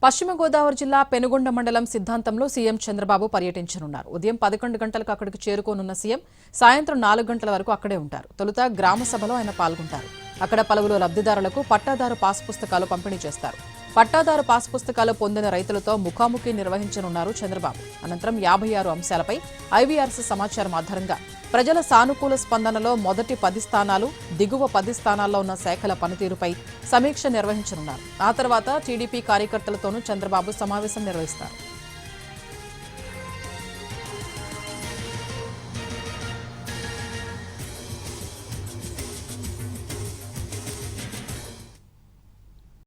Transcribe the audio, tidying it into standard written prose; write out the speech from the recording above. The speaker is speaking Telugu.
పశ్చిమ గోదావరి జిల్లా పెనుగొండ మండలం సిద్ధాంతంలో సీఎం చంద్రబాబు పర్యటించనున్నారు. ఉదయం 11 గంటలకు అక్కడికి చేరుకోనున్న సీఎం సాయంత్రం 4 గంటల వరకు అక్కడే ఉంటారు. తొలుత గ్రామ సభలో ఆయన పాల్గొంటారు. అక్కడ పలువురు లబ్ధిదారులకు పట్టాదారు పాస్ పుస్తకాలు పంపిణీ చేస్తారు. పట్టాదారు పాస్ పుస్తకాలు పొందిన రైతులతో ముఖాముఖి నిర్వహించనున్నారు చంద్రబాబు. అనంతరం 56 అంశాలపై ఐవీఆర్సీ సమాచారం ఆధారంగా ప్రజల సానుకూల స్పందనలో మొదటి 10 స్థానాలు, దిగువ 10 స్థానాల్లో ఉన్న శాఖల పనితీరుపై సమీక్ష నిర్వహించనున్నారు. ఆ తర్వాత టీడీపీ కార్యకర్తలతోనూ చంద్రబాబు సమావేశం నిర్వహిస్తారు.